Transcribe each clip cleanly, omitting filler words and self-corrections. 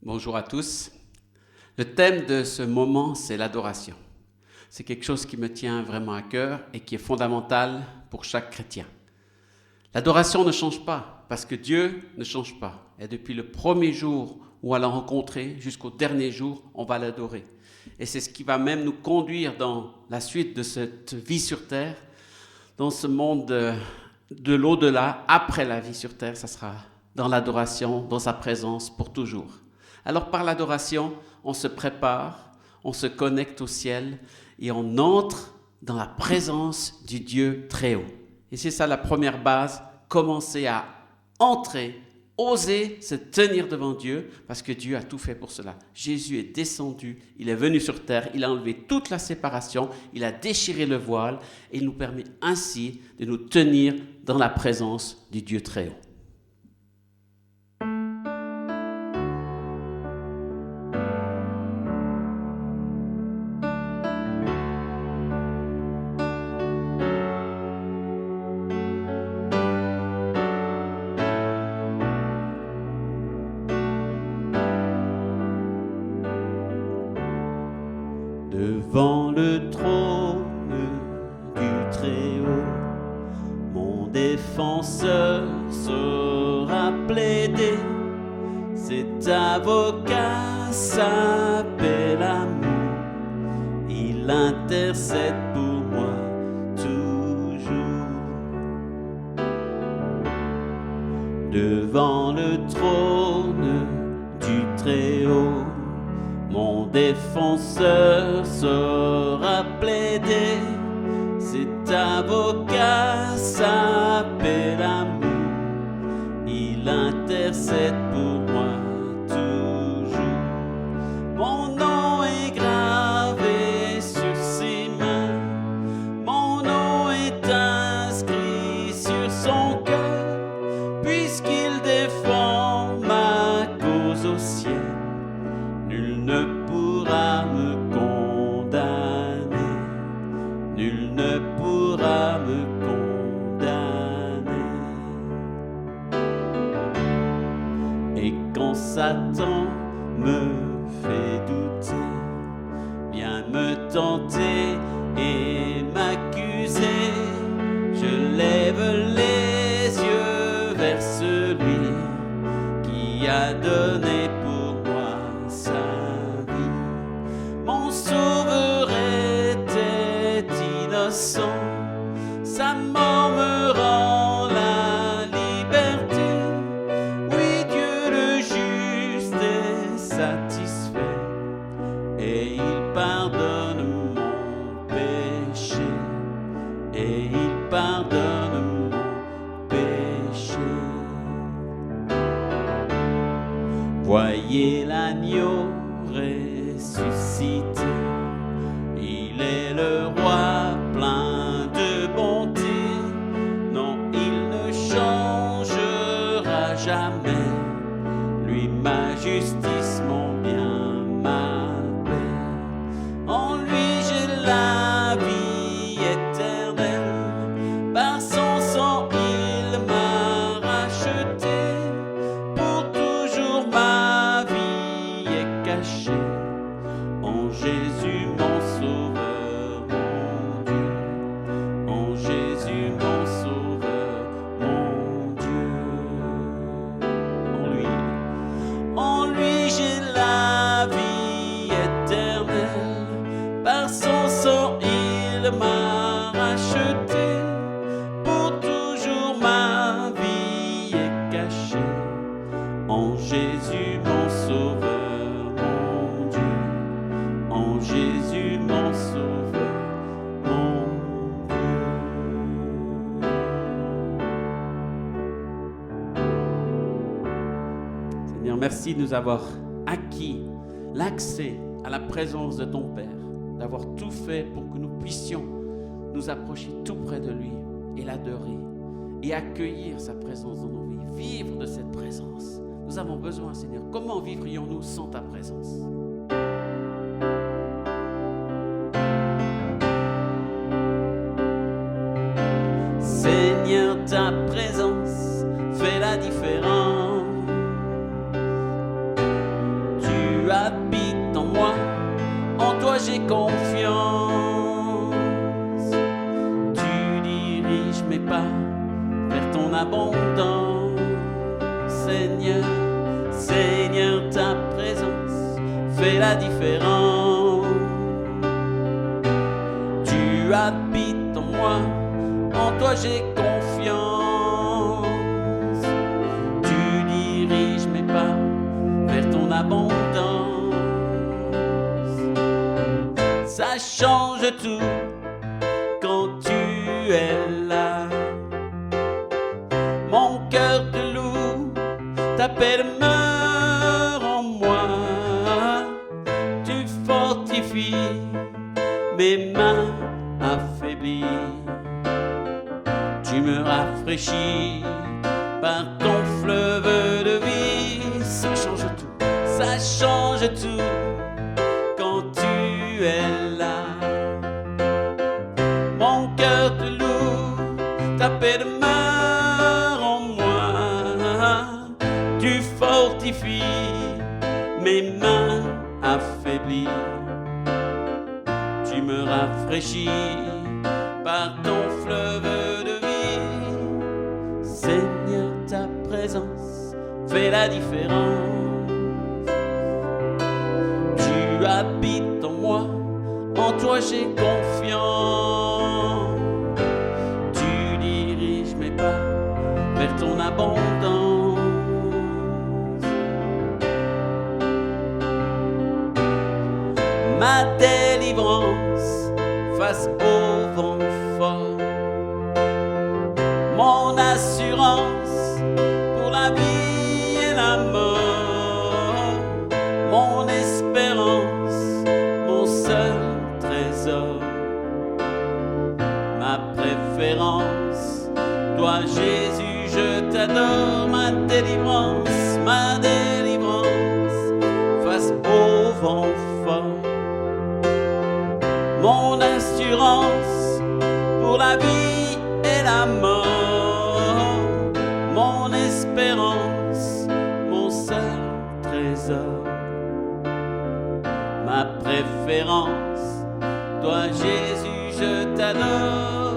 Bonjour à tous. Le thème de ce moment, c'est l'adoration. C'est quelque chose qui me tient vraiment à cœur et qui est fondamental pour chaque chrétien. L'adoration ne change pas parce que Dieu ne change pas. Et depuis le premier jour où on l'a rencontré jusqu'au dernier jour, on va l'adorer. Et c'est ce qui va même nous conduire dans la suite de cette vie sur terre, dans ce monde de l'au-delà, après la vie sur terre, ça sera dans l'adoration, dans sa présence pour toujours. Alors par l'adoration, on se prépare, on se connecte au ciel et on entre dans la présence du Dieu très haut. Et c'est ça la première base, commencer à entrer, oser se tenir devant Dieu, parce que Dieu a tout fait pour cela. Jésus est descendu, il est venu sur terre, il a enlevé toute la séparation, il a déchiré le voile et il nous permet ainsi de nous tenir dans la présence du Dieu très haut. Devant le trône du Très-Haut, mon défenseur sera plaidé. Cet avocat s'appelle amour, il intercède pour moi toujours. Devant le trône du Très-Haut, mon défenseur sera plaidé. Cet avocat s'appelle amour, il intercède pour moi toujours. Mon nom est gravé sur ses mains, mon nom est inscrit sur son cœur, puisqu'il défend ma cause au ciel. Nul ne pourra me condamner, nul ne pourra me condamner. Et quand Satan me fait douter, vient me tenter et m'accuser, je lève les yeux vers celui qui a donné pour moi sa vie. Mon sauveur était innocent, sa mort me rend la liberté. Oui, Dieu le juste est satisfait et il pardonne mon péché, et il pardonne mon péché. Voyez l'agneau ressuscité, il est le roi plein de bonté. Non, il ne changera jamais, lui ma justice, mon bien, ma paix. En lui j'ai la vie éternelle, par son sang il m'a racheté. Pour toujours ma vie est cachée en Jésus mon sauveur, mon Dieu. En Jésus mon sauveur, mon Dieu. En lui j'ai la vie éternelle, par son sang il m'a racheté. Pour toujours ma vie est cachée en Jésus mon sauveur, mon Dieu. En Jésus mon sauveur, mon Dieu. Seigneur, merci de nous avoir acquis l'accès à la présence de ton Père, d'avoir tout fait pour que nous puissions nous approcher tout près de lui et l'adorer et accueillir sa présence dans nos vies, vivre de cette présence. Nous avons besoin, Seigneur. Comment vivrions-nous sans ta présence? Seigneur, ta présence fait la différence. Tu habites en moi, en toi j'ai confiance. Tu diriges mes pas vers ton abondance. Seigneur, Seigneur, ta présence fait la différence. Tu habites en moi, en toi j'ai confiance. Tu diriges mes pas vers ton abondance. Ça change tout quand tu es là. Mon cœur te loue, ta paix demeure en moi. Tu fortifies mes mains affaiblies. Tu me rafraîchis par ton fleuve de vie. Ça change tout, ça change tout quand tu es là. Mon cœur te loue, ta paix demeure en moi. Tu fortifies mes mains affaiblies. Tu me rafraîchis par ton fleuve de vie. Seigneur, ta présence fait la différence. Tu habites en moi, en toi j'ai confiance. Tu diriges mes pas vers ton abondance. Ma délivrance face au vent fort. Mon assurance pour la vie et la mort. Mon espérance, mon seul trésor. Ma préférence, toi Jésus, je t'adore. Ma délivrance face au vent fort. Mon assurance pour la vie et la mort. Mon espérance, mon seul trésor. Ma préférence, toi Jésus, je t'adore.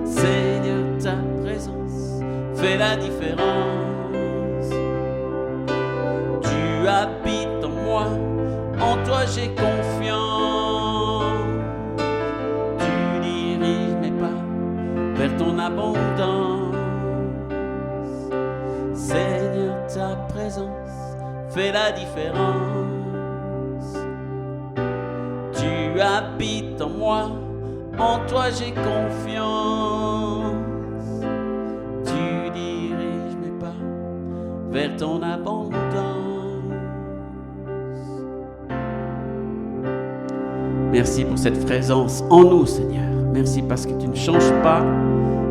Seigneur, ta présence fait la différence. Tu habites en moi, en toi j'ai confiance. Tu diriges mes pas vers ton abondance. Seigneur, ta présence fait la différence. Tu habites en moi, en toi j'ai confiance. Tu diriges mes pas vers ton abondance. Merci pour cette présence en nous, Seigneur. Merci parce que tu ne changes pas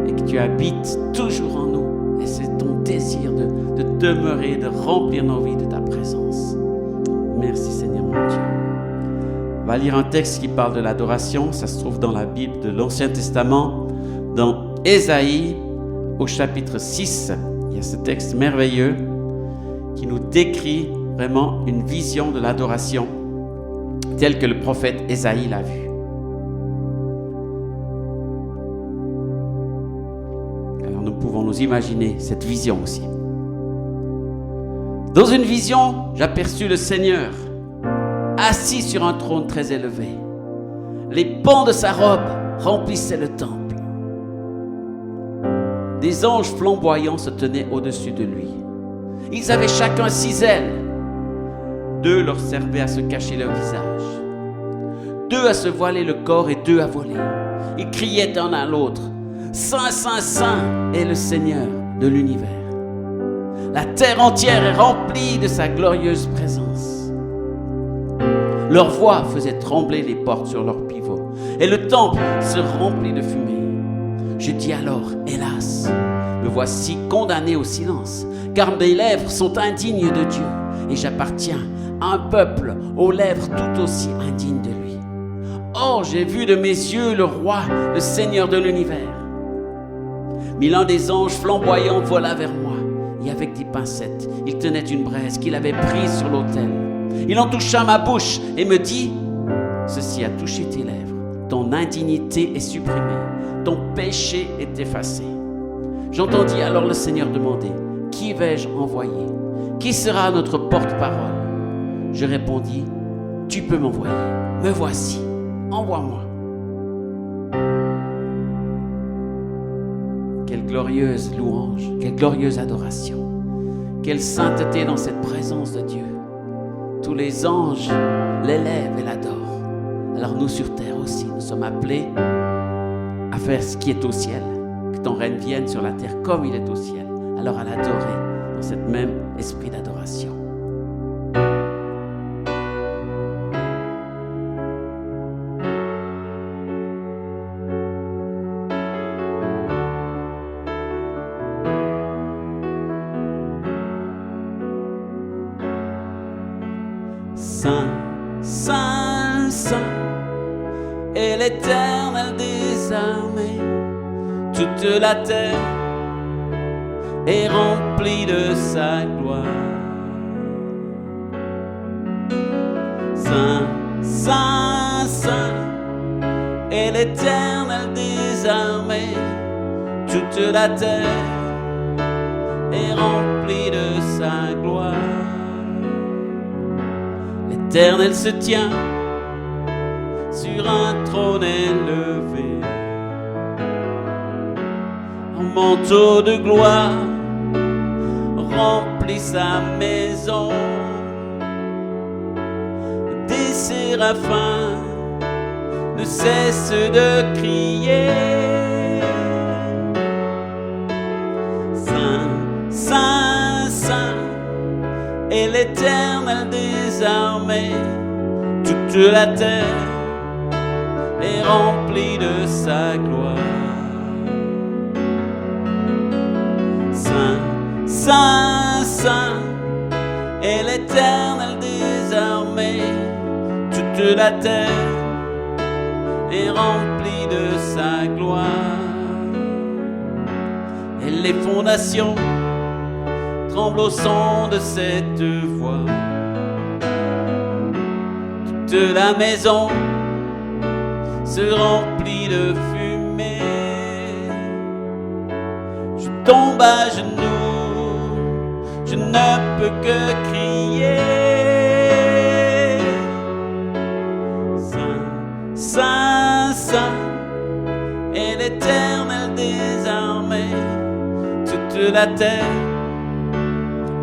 et que tu habites toujours en nous. Et c'est ton désir de demeurer, de remplir nos vies de ta présence. Merci, Seigneur mon Dieu. On va lire un texte qui parle de l'adoration. Ça se trouve dans la Bible de l'Ancien Testament, dans Ésaïe, au chapitre 6. Il y a ce texte merveilleux qui nous décrit vraiment une vision de l'adoration telle que le prophète Ésaïe l'a vue. Alors nous pouvons nous imaginer cette vision aussi. Dans une vision, j'aperçus le Seigneur assis sur un trône très élevé. Les pans de sa robe remplissaient le temple. Des anges flamboyants se tenaient au-dessus de lui. Ils avaient chacun 6 ailes. 2 leur servaient à se cacher leur visage, 2 à se voiler le corps et 2 à voler. Ils criaient d'un à l'autre: Saint, Saint, Saint est le Seigneur de l'univers. La terre entière est remplie de sa glorieuse présence. Leur voix faisait trembler les portes sur leurs pivots, et le temple se remplit de fumée. Je dis alors: hélas, me voici condamné au silence, car mes lèvres sont indignes de Dieu, et j'appartiens à un peuple aux lèvres tout aussi indignes de lui. Or, j'ai vu de mes yeux le roi, le Seigneur de l'univers. Mais l'un des anges flamboyants vola vers moi, et avec des pincettes, il tenait une braise qu'il avait prise sur l'autel. Il en toucha ma bouche et me dit, ceci a touché tes lèvres, ton indignité est supprimée, ton péché est effacé. J'entendis alors le Seigneur demander, qui vais-je envoyer? Qui sera notre porte-parole? Je répondis, tu peux m'envoyer, me voici, envoie-moi. Quelle glorieuse louange, quelle glorieuse adoration, quelle sainteté dans cette présence de Dieu. Tous les anges l'élèvent et l'adorent. Alors nous sur terre aussi, nous sommes appelés à faire ce qui est au ciel, que ton règne vienne sur la terre comme il est au ciel. Alors à l'adorer dans cet même esprit d'adoration. Saint, Saint, Saint, et l'Éternel des armées, toute la terre est remplie de sa gloire. Saint, Saint, Saint, et l'Éternel des armées, toute la terre est remplie de sa gloire. L'Éternel se tient sur un trône élevé, un manteau de gloire remplit sa maison. Des séraphins ne cessent de crier, Saint, Saint, Saint, et l'Éternel des armées, toute la terre est remplie de sa gloire. Saint, Saint, Saint, et l'Éternel des armées, toute la terre est remplie de sa gloire. Et les fondations tremble au son de cette voix. Toute la maison se remplit de fumée. Je tombe à genoux, je ne peux que crier. Saint, Saint, Saint, et l'Éternel des armées, toute la terre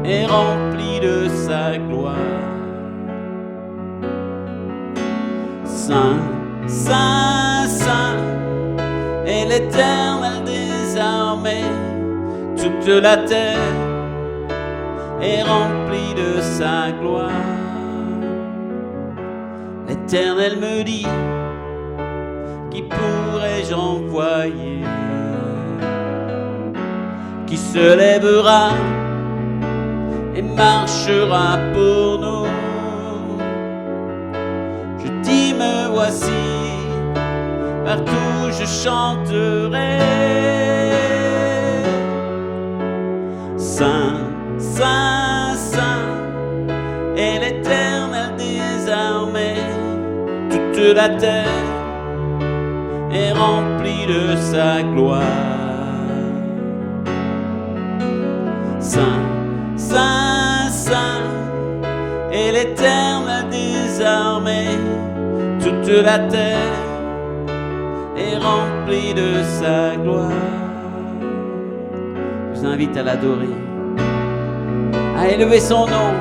est rempli de sa gloire. Saint, Saint, Saint, et l'Éternel des armées, toute la terre est remplie de sa gloire. L'Éternel me dit, qui pourrais-je envoyer? Qui se lèvera et marchera pour nous? Je dis, me voici, partout je chanterai. Saint, Saint, Saint, et l'Éternel des armées, toute la terre est remplie de sa gloire. Saint, Saint, Saint, et l'Éternel des armées, toute la terre est remplie de sa gloire. Je vous invite à l'adorer, à élever son nom.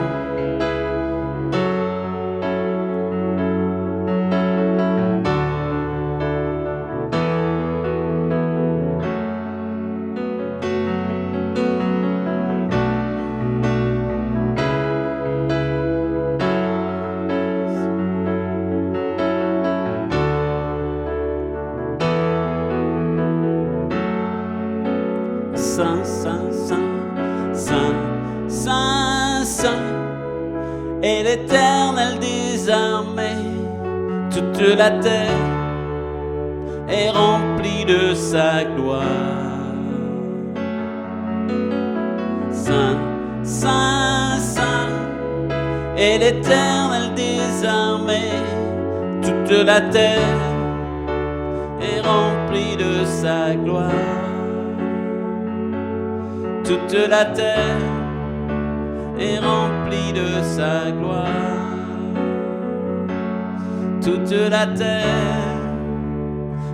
Saint, Saint, Saint, Saint, Saint, Saint, et l'Éternel des armées, toute la terre est remplie de sa gloire. Saint, Saint, Saint, et l'Éternel des armées. Toute la terre est remplie de sa gloire. Toute la terre est remplie de sa gloire. Toute la terre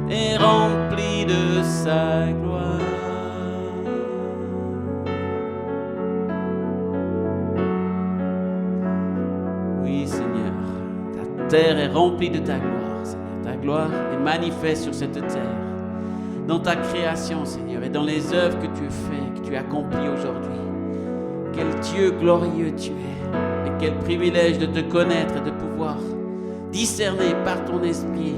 est remplie de sa gloire. Oui, Seigneur, ta terre est remplie de ta gloire, Seigneur. Ta gloire est manifeste sur cette terre, dans ta création, Seigneur, et dans les œuvres que tu fais, que tu accomplis aujourd'hui. Quel Dieu glorieux tu es, et quel privilège de te connaître et de pouvoir discerner par ton esprit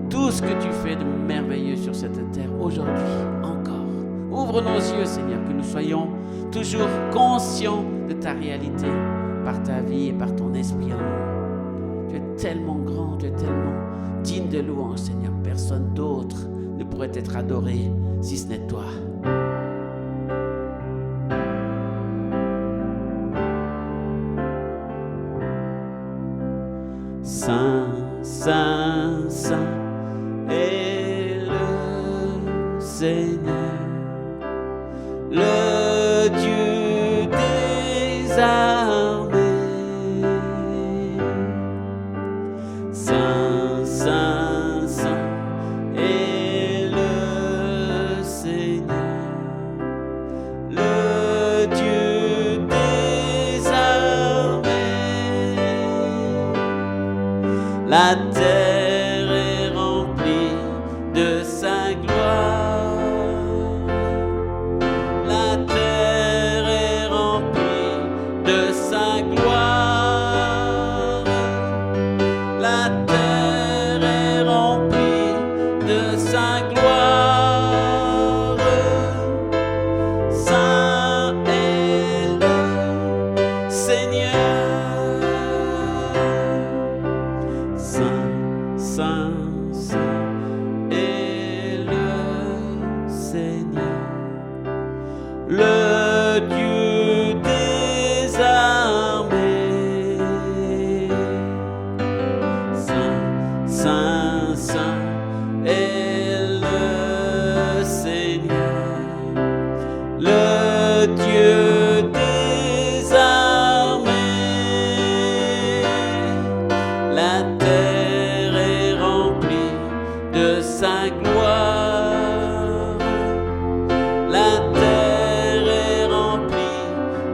tout ce que tu fais de merveilleux sur cette terre aujourd'hui encore. Ouvre nos yeux, Seigneur, que nous soyons toujours conscients de ta réalité par ta vie et par ton esprit en nous. Tu es tellement grand, tu es tellement digne de louange, Seigneur. Personne d'autre ne pourrait être adoré si ce n'est toi. Saint, Saint, Saint est le Seigneur, le Dieu des armées. Saint, Saint, Saint est le Seigneur, le Dieu des armées. La terre est remplie de sa gloire. La terre est remplie de sa gloire. La terre est remplie de sa gloire. Saint est le Seigneur. Saint, Saint, Saint est le Seigneur, le Dieu des armées. Saint, Saint, Saint est le Seigneur, le Dieu des armées. La terre est remplie de sa gloire. La terre est remplie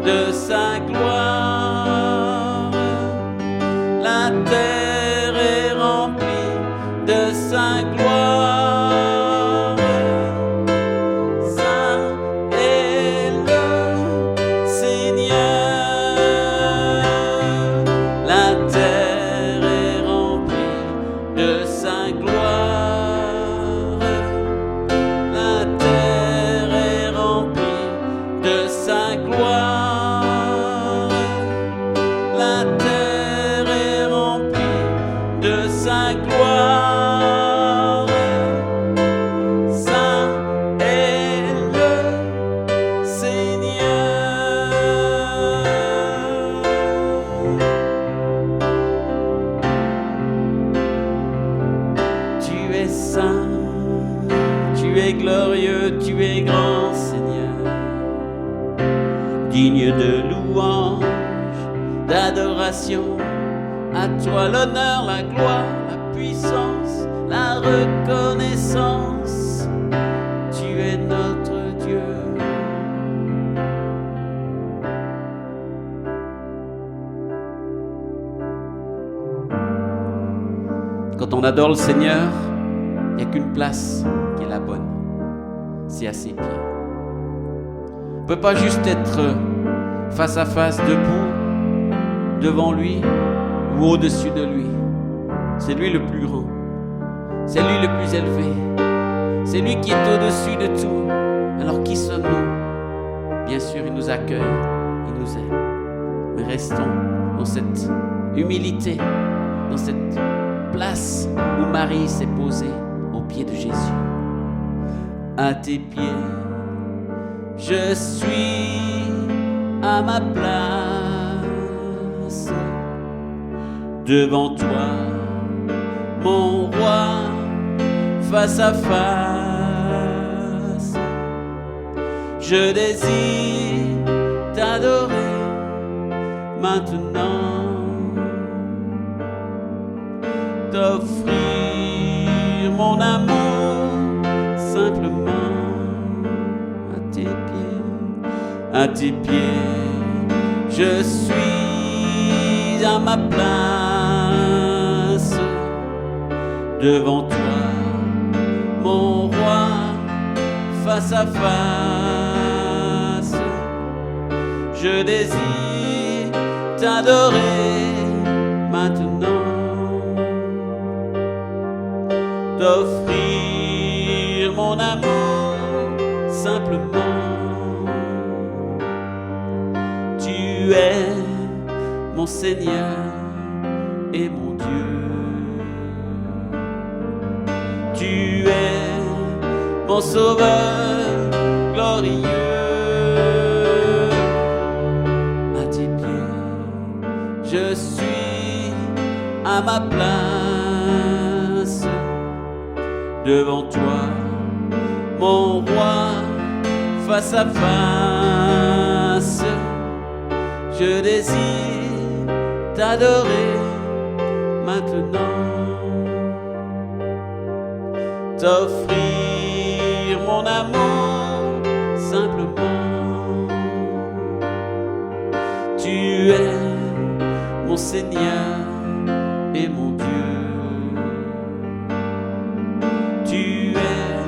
de sa gloire. La terre est remplie de sa gloire. Saint est le Seigneur. La terre est remplie de sa gloire. La terre est remplie de sa gloire. La terre est remplie de sa gloire. Saint est le Seigneur. Tu es saint, tu es glorieux, tu es grand, Seigneur, digne de louange, d'adoration. À toi l'honneur, la gloire, la puissance, la reconnaissance. Tu es notre Dieu. Quand on adore le Seigneur, il n'y a qu'une place qui est la bonne. C'est à ses pieds. On ne peut pas juste être face à face, debout, devant lui ou au-dessus de lui. C'est lui le plus grand. C'est lui le plus élevé. C'est lui qui est au-dessus de tout. Alors qui sommes-nous? Bien sûr, il nous accueille, il nous aime. Mais restons dans cette humilité, dans cette place où Marie s'est posée aux pieds de Jésus. À tes pieds, je suis à ma place. devant toi, mon roi, face à face. Je désire t'adorer maintenant, t'offrir mon amour simplement à tes pieds, à tes pieds. Je suis à ma place devant toi, mon roi, face à face. Je désire t'adorer maintenant, t'offrir mon amour simplement. Tu es mon Seigneur et mon Dieu. Tu es mon Sauveur glorieux. À tes pieds, je suis à ma place devant toi, mon roi, face à face. Je désire t'adorer maintenant, t'offrir mon amour simplement. Tu es mon Seigneur et mon Dieu. Tu es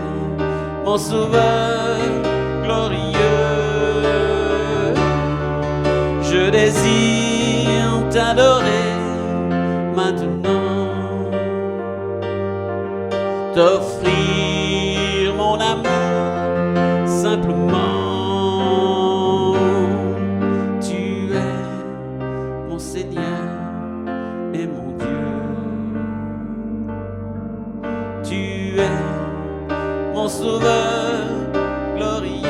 mon Sauveur glorieux. Je désire t'adorer maintenant, t'offrir mon amour simplement. Tu es mon Seigneur et mon Dieu. Tu es mon Sauveur glorieux.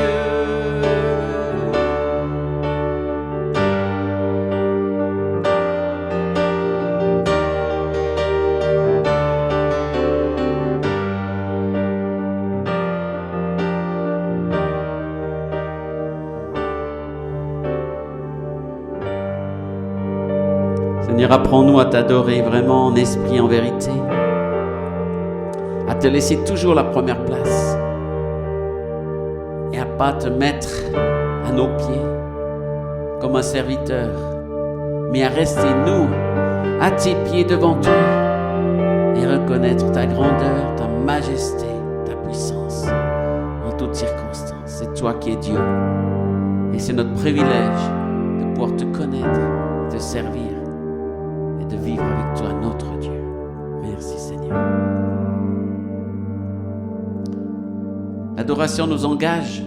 Seigneur, apprends-nous à t'adorer vraiment en esprit, en vérité, à te laisser toujours la première place et à pas te mettre à nos pieds comme un serviteur, mais à rester nous à tes pieds devant toi et reconnaître ta grandeur, ta majesté, ta puissance en toutes circonstances. C'est toi qui es Dieu et c'est notre privilège de pouvoir te connaître, te servir et de vivre avec toi, notre Dieu. Merci Seigneur. L'adoration nous engage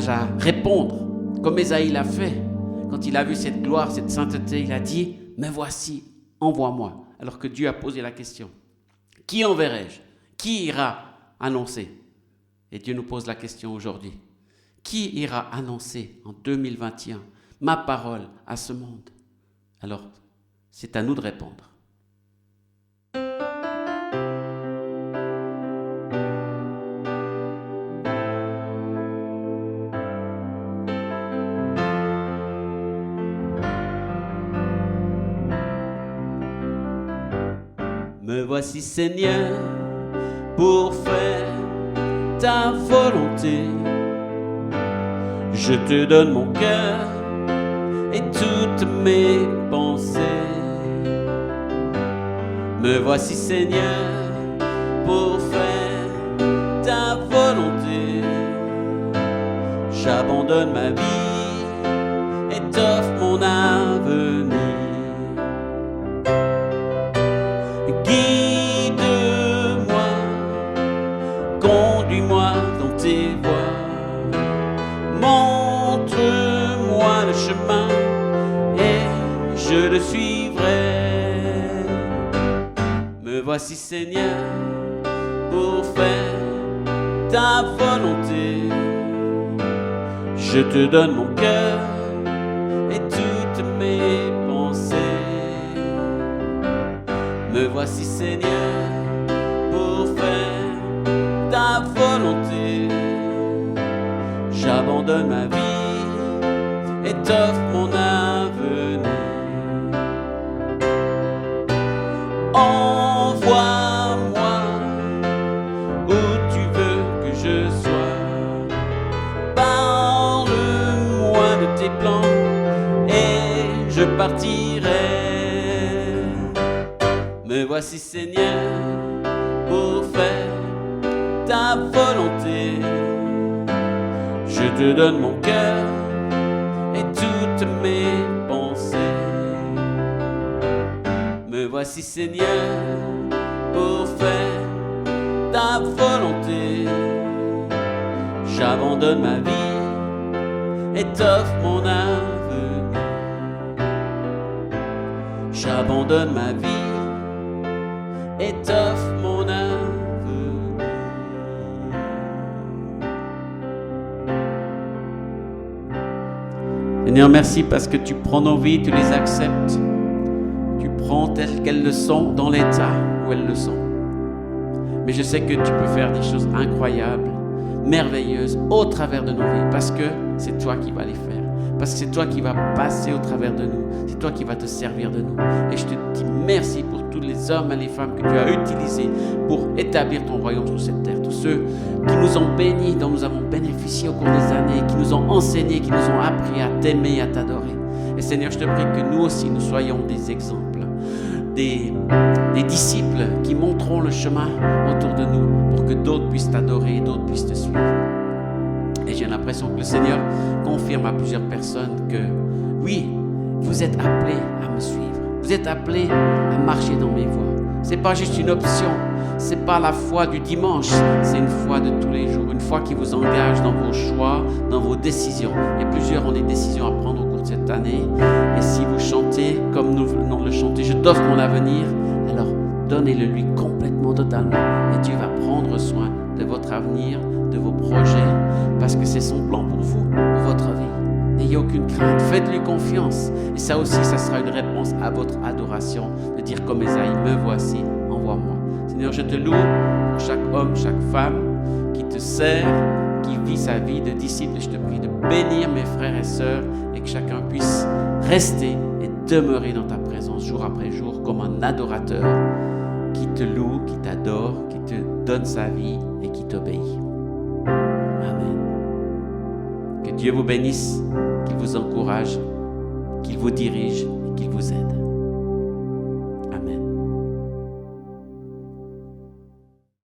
à répondre comme Ésaïe l'a fait. Quand il a vu cette gloire, cette sainteté, il a dit « Me voici, envoie-moi ». Alors que Dieu a posé la question « Qui enverrai-je ? Qui ira annoncer ?» Et Dieu nous pose la question aujourd'hui. Qui ira annoncer en 2021 ma parole à ce monde? Alors, c'est à nous de répondre. Me voici Seigneur pour faire ta volonté. Je te donne mon cœur et toutes mes pensées. Me voici Seigneur pour faire ta volonté. J'abandonne ma vie et t'offre mon avenir. Guide-moi, conduis-moi dans tes voies. Montre-moi le chemin et je le suivrai. Me voici Seigneur pour faire ta volonté. Je te donne mon cœur et toutes mes pensées. Me voici Seigneur pour faire ta volonté. J'abandonne ma vie et t'offre mon avenir. Envoie-moi où tu veux que je sois. Parle-moi de tes plans et je partirai. Me voici Seigneur pour faire ta volonté. Je te donne mon cœur et toutes mes pensées. Me voici Seigneur pour faire ta volonté. J'abandonne ma vie et t'offre mon avenir. J'abandonne ma vie et t'offre mon avenir. Seigneur, merci parce que tu prends nos vies, tu les acceptes. Tu prends telles qu'elles le sont, dans l'état où elles le sont. Mais je sais que tu peux faire des choses incroyables, merveilleuses au travers de nos vies, parce que c'est toi qui vas les faire. Parce que c'est toi qui vas passer au travers de nous. C'est toi qui vas te servir de nous. Et je te dis merci pour tous les hommes et les femmes que tu as utilisés pour établir ton royaume sur cette terre. Tous ceux qui nous ont bénis, dont nous avons bénéficié au cours des années, qui nous ont enseignés, qui nous ont appris à t'aimer et à t'adorer. Et Seigneur, je te prie que nous aussi, nous soyons des exemples, des disciples qui montreront le chemin autour de nous pour que d'autres puissent t'adorer et d'autres puissent te suivre. Et j'ai l'impression que le Seigneur confirme à plusieurs personnes que oui, vous êtes appelés à me suivre. Vous êtes appelés à marcher dans mes voies. Ce n'est pas juste une option. Ce n'est pas la foi du dimanche. C'est une foi de tous les jours. Une foi qui vous engage dans vos choix, dans vos décisions. Et plusieurs ont des décisions à prendre au cours de cette année. Et si vous chantez comme nous venons de le chanter, je t'offre mon avenir, alors donnez-le lui complètement, totalement. Et Dieu va prendre soin de votre avenir, de vos projets, parce que c'est son plan pour vous, pour votre vie. N'ayez aucune crainte, faites-lui confiance. Et ça aussi, ça sera une réponse à votre adoration, de dire comme Ésaïe, me voici, envoie-moi. Seigneur, je te loue pour chaque homme, chaque femme qui te sert, qui vit sa vie de disciple. Et je te prie de bénir mes frères et sœurs et que chacun puisse rester et demeurer dans ta présence jour après jour comme un adorateur qui te loue, qui t'adore, qui te donne sa vie et qui t'obéit. Amen. Que Dieu vous bénisse, qu'il vous encourage, qu'il vous dirige et qu'il vous aide. Amen.